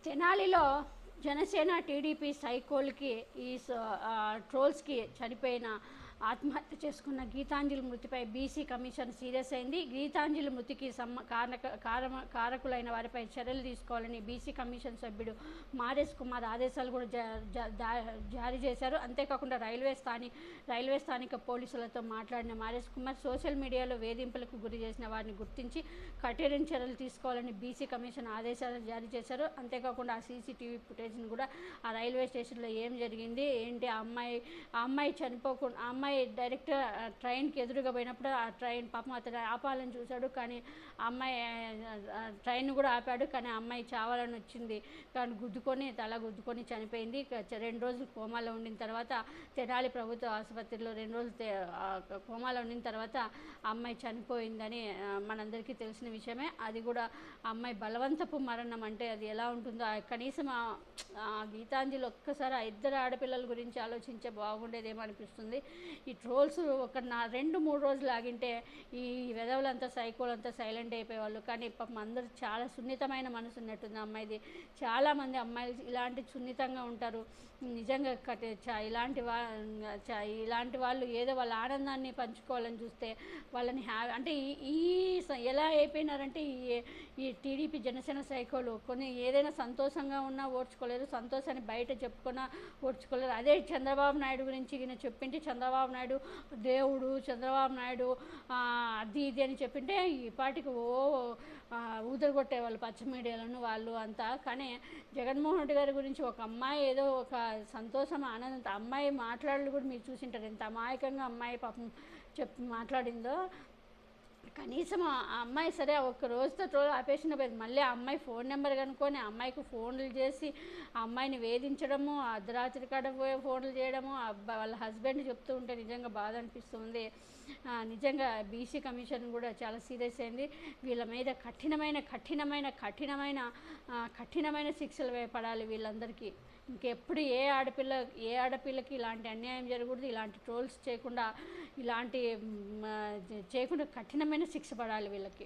తెనాలిలో జనసేన టీడీపీ సైకోల్కి ఈ ట్రోల్స్కి చనిపోయిన ఆత్మహత్య చేసుకున్న గీతాంజలి మృతిపై బీసీ కమిషన్ సీరియస్ అయింది. గీతాంజలి మృతికి కారకులైన వారిపై చర్యలు తీసుకోవాలని బీసీ కమిషన్ సభ్యుడు మారేష్ కుమార్ ఆదేశాలు కూడా జారీ చేశారు. అంతేకాకుండా రైల్వే స్థానిక పోలీసులతో మాట్లాడిన మారేష్ కుమార్ సోషల్ మీడియాలో వేధింపులకు గురి చేసిన వారిని గుర్తించి కఠిన చర్యలు తీసుకోవాలని బీసీ కమిషన్ ఆదేశాలు జారీ చేశారు. అంతేకాకుండా ఆ సీసీటీవీ ఫుటేజ్ని కూడా ఆ రైల్వే స్టేషన్లో ఏం జరిగింది ఏంటి, ఆ అమ్మాయి చనిపోకుండా ఆ అమ్మాయి డైరెక్ట్ ట్రైన్కి ఎదురుగా పోయినప్పుడు ఆ ట్రైన్ పాపం అతను ఆపాలని చూశాడు, కానీ ఆ అమ్మాయి ట్రైన్ కూడా ఆపాడు, కానీ ఆ అమ్మాయి చావాలని వచ్చింది, కానీ తల గుద్దుకొని చనిపోయింది. 2 రోజులు కోమాలో ఉండిన తర్వాత తెనాలి ప్రభుత్వ ఆసుపత్రిలో 2 రోజులు కోమాలో ఉండిన తర్వాత ఆ అమ్మాయి చనిపోయిందని మనందరికీ తెలిసిన విషయమే. అది కూడా ఆ అమ్మాయి బలవంతపు మరణం అంటే అది ఎలా ఉంటుందో కనీసం గీతాంజలి ఒక్కసారి ఆ 2 ఆడపిల్లల గురించి ఆలోచించే బాగుండేదేమో అనిపిస్తుంది. ఈ ట్రోల్స్ 2-3 రోజులు ఆగింటే ఈ వెధవులంతా సైకోలంతా సైలెంట్ అయిపోయేవాళ్ళు. కానీ పాపం అందరూ చాలా సున్నితమైన మనసు ఉన్నట్టుంది అమ్మాయిది. చాలామంది అమ్మాయిలు ఇలాంటి సున్నితంగా ఉంటారు నిజంగా. ఇలాంటి వాళ్ళు ఏదో వాళ్ళ ఆనందాన్ని పంచుకోవాలని చూస్తే వాళ్ళని అంటే ఎలా అయిపోయినారంటే ఈ టీడీపీ జనసేన సైకోలు కొన్ని ఏదైనా సంతోషంగా ఉన్నా ఓర్చుకోలేరు, సంతోషాన్ని బయట చెప్పుకున్నా ఓర్చుకోలేరు. అదే చంద్రబాబు నాయుడు గురించి ఈయన చెప్పింటే చంద్రబాబు నాయుడు దేవుడు, చంద్రబాబు నాయుడు అది ఇది అని చెప్పింటే ఈ పాటికి ఊదరగొట్టేవాళ్ళు పచ్చ మీడియాలను వాళ్ళు అంతా. కానీ జగన్మోహన్ రెడ్డి గారి గురించి ఒక అమ్మాయి ఏదో ఒక సంతోషం ఆనందం అమ్మాయి మాట్లాడలు కూడా మీరు చూసింటారు, ఎంత అమాయకంగా అమ్మాయి పాపం మాట్లాడిందో. కనీసం ఆ అమ్మాయి సరే ఒక్క రోజుతో ట్రోల్ ఆపేసిన పోయింది, మళ్ళీ ఆ అమ్మాయి ఫోన్ నెంబర్ కనుక్కొని ఆ అమ్మాయికి ఫోన్లు చేసి ఆ అమ్మాయిని వేధించడము, అర్ధరాత్రి కాడ ఫోన్లు చేయడము, వాళ్ళ హస్బెండ్ చెప్తూ ఉంటే నిజంగా బాధ అనిపిస్తుంది. నిజంగా బీసీ కమిషన్ కూడా చాలా సీరియస్ అయింది. వీళ్ళ మీద కఠినమైన శిక్షలు పడాలి వీళ్ళందరికీ. ఇంకెప్పుడు ఏ ఆడపిల్లకి ఇలాంటి అన్యాయం జరగకూడదు, ఇలాంటి ట్రోల్స్ చేయకుండా కఠినమైన శిక్ష పడాలి వీళ్ళకి.